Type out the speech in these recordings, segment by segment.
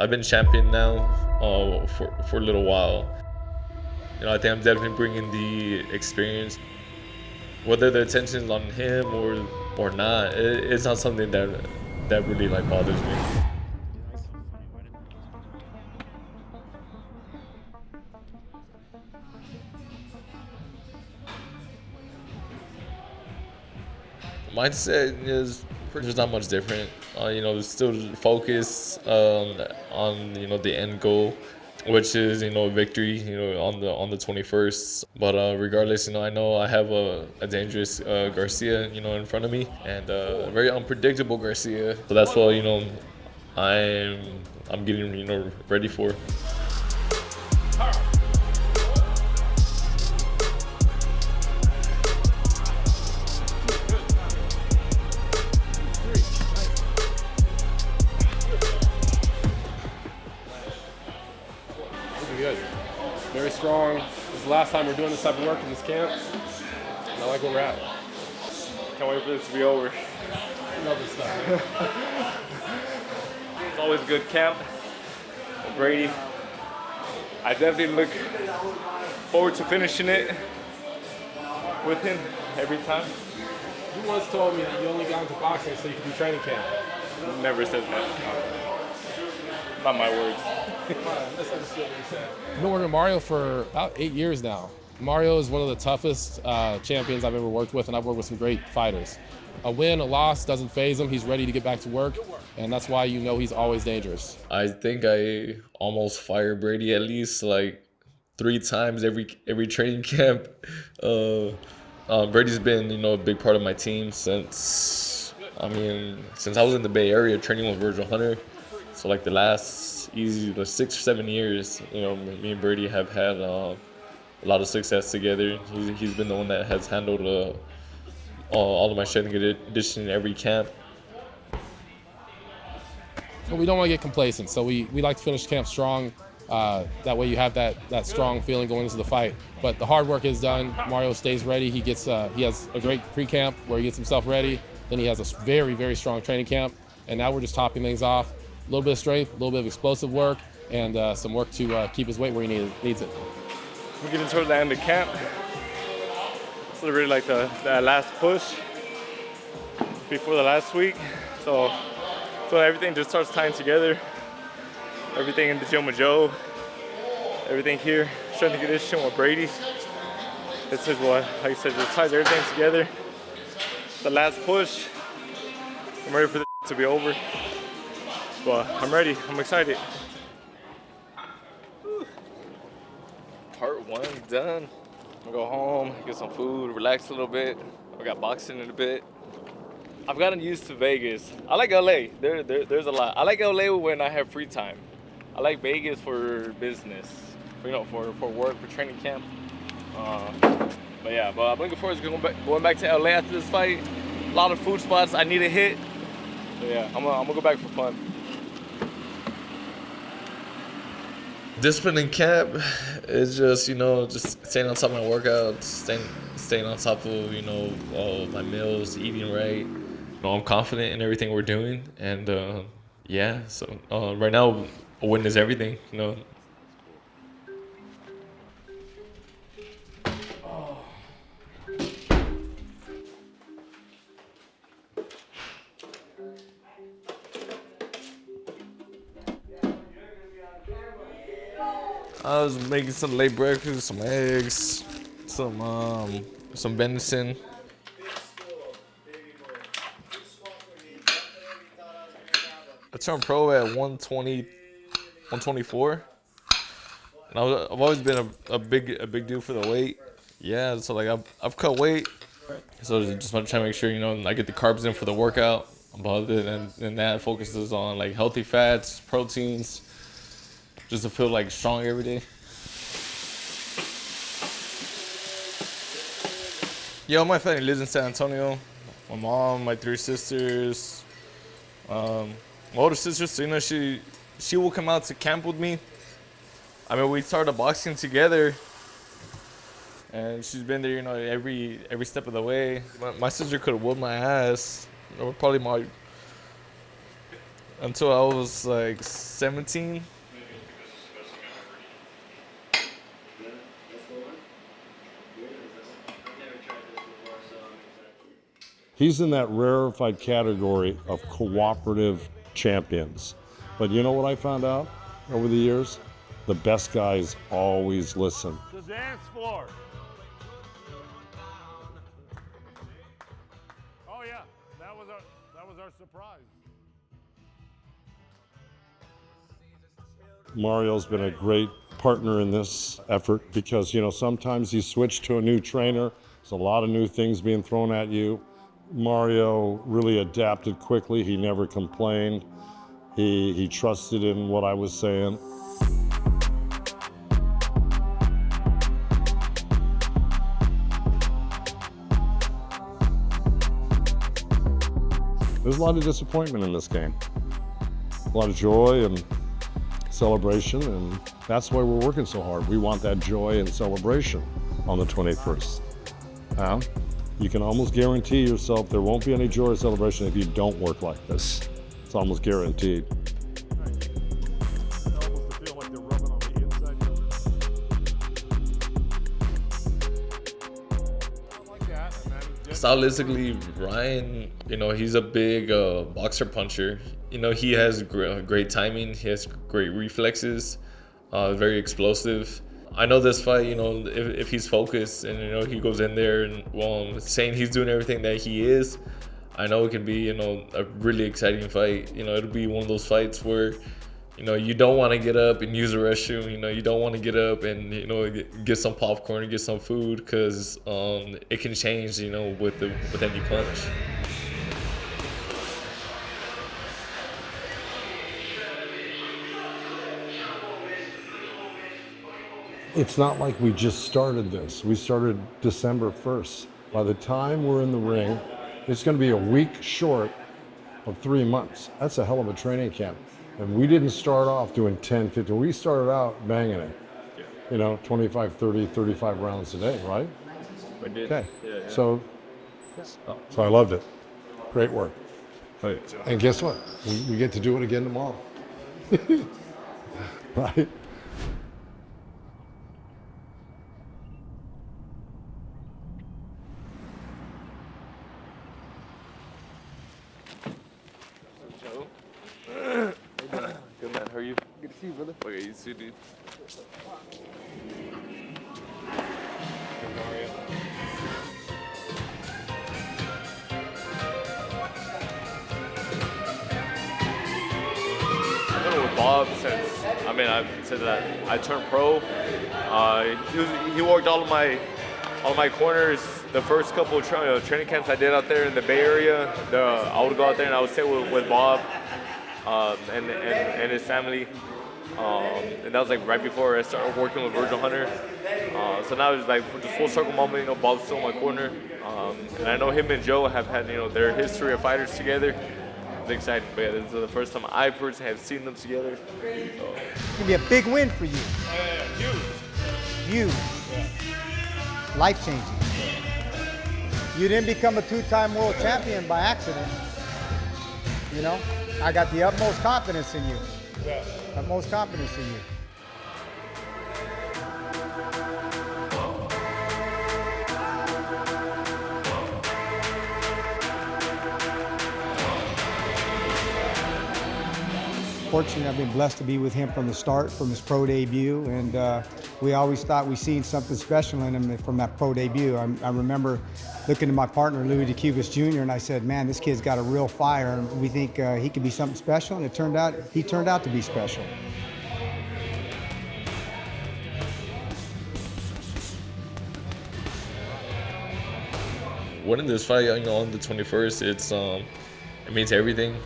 I've been champion now for a little while. I think I'm definitely bringing the experience. Whether the attention's on him or not, it's not something that really like bothers me. Mindset is there's not much different. There's still focus on the end goal, which is victory. On the 21st. But regardless, I know I have a dangerous Garcia in front of me, and a very unpredictable Garcia. So that's what I'm getting ready for. Good. Very strong. This is the last time we're doing this type of work in this camp. And I like where we're at. Can't wait for this to be over. I love this stuff. It's always a good camp. Brady. I definitely look forward to finishing it with him every time. You once told me that you only got into boxing so you could do training camp. Never said that. Not my words. I've been working with Mario for about 8 years now. Mario is one of the toughest champions I've ever worked with, and I've worked with some great fighters. A win, a loss doesn't faze him. He's ready to get back to work, and that's why he's always dangerous. I think I almost fired Brady at least like 3 times every training camp. Brady's been a big part of my team since I was in the Bay Area training with Virgil Hunter. So like the last 6 or 7 years, me and Brady have had a lot of success together. He's been the one that has handled all of my strength and conditioning in every camp. But we don't want to get complacent, so we like to finish camp strong. That way you have that strong feeling going into the fight. But the hard work is done. Mario stays ready. He has a great pre-camp where he gets himself ready. Then he has a very, very strong training camp. And now we're just topping things off. A little bit of strength, a little bit of explosive work, and some work to keep his weight where he needs it. We're getting towards the end of camp. It's really like the last push before the last week. So everything just starts tying together. Everything in the gym with Joe, everything here, strength and conditioning with Brady. This is what, like I said, just ties everything together. It's the last push. I'm ready for this to be over. But I'm ready. I'm excited. Part 1 done. I'm gonna go home, get some food, relax a little bit. I got boxing in a bit. I've gotten used to Vegas. I like LA. There's a lot. I like LA when I have free time. I like Vegas for business, for work, for training camp. But I'm looking forward to going back to LA after this fight. A lot of food spots I need to hit. So I'm gonna go back for fun. Discipline in camp is just just staying on top of my workouts, staying on top of my meals, eating right. I'm confident in everything we're doing, and so right now a win is everything. I was making some late breakfast, some eggs, some venison. I turned pro at 120, 124. And I've always been a big dude for the weight. Yeah, so like I've cut weight. So just want to try to make sure I get the carbs in for the workout. But other than that, focuses on like healthy fats, proteins, just to feel like strong every day. Yeah, my family lives in San Antonio. My mom, my 3 sisters. My older sister, so she will come out to camp with me. We started boxing together, and she's been there, every step of the way. My sister could have whooped my ass. Probably until I was like 17. He's in that rarefied category of cooperative champions. But you know what I found out over the years? The best guys always listen. The dance floor. Oh yeah, that was our surprise. Mario's been a great partner in this effort because, you know, sometimes you switch to a new trainer. There's a lot of new things being thrown at you. Mario really adapted quickly. He never complained. He trusted in what I was saying. There's a lot of disappointment in this game. A lot of joy and celebration, and that's why we're working so hard. We want that joy and celebration on the 21st. You can almost guarantee yourself there won't be any joy or celebration if you don't work like this. It's almost guaranteed. Stylistically, Ryan, you know, he's a big boxer puncher. You know, he has great timing. He has great reflexes, very explosive. I know this fight, you know, if he's focused and, you know, he goes in there and saying he's doing everything that he is, I know it can be, you know, a really exciting fight. You know, it'll be one of those fights where, you know, you don't want to get up and use the restroom. You know, you don't want to get up and, you know, get some popcorn and get some food because it can change, you know, with any punch. It's not like we just started this. We started December 1st. By the time we're in the ring, it's going to be a week short of 3 months. That's a hell of a training camp. And we didn't start off doing 10, 15. We started out banging it. You know, 25, 30, 35 rounds a day, right? I did. Okay. Yeah. So I loved it. Great work. And guess what? We get to do it again tomorrow. Right? Good man, how are you? Good to see you, brother. Okay, you too, dude. I've been with Bob since I turned pro. He worked all of my corners. The first couple of training camps I did out there in the Bay Area, I would go out there and I would stay with Bob and his family. And that was like right before I started working with Virgil Hunter. So now it's like just full circle moment, you know, Bob's still in my corner. And I know him and Joe have had, you know, their history of fighters together. It's exciting, but yeah, this is the first time I personally have seen them together. So. It's gonna be a big win for you. Huge. Life-changing. You didn't become a two-time world champion by accident. You know, I got the utmost confidence in you. Utmost confidence in you. Fortunately, I've been blessed to be with him from the start, from his pro debut, and we always thought we seen something special in him from that pro debut. I remember looking at my partner, Louis DeCubas Jr., and I said, man, this kid's got a real fire, and we think he could be something special, and he turned out to be special. Winning this fight, you know, on the 21st, it means everything,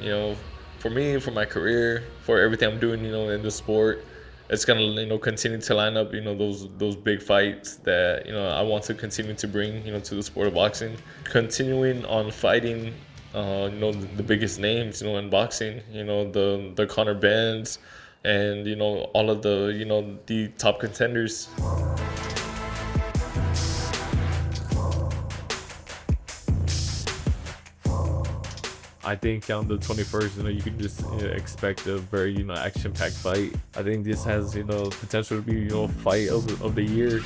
you know, for me, for my career, for everything I'm doing, you know, in the sport. It's gonna, you know, continue to line up, you know, those big fights that, you know, I want to continue to bring, you know, to the sport of boxing. Continuing on fighting, you know, the biggest names, you know, in boxing, you know, the Conor Benns, and, you know, all of the, you know, the top contenders. I think on the 21st, you can just expect a very, action-packed fight. I think this has, potential to be, fight of the year.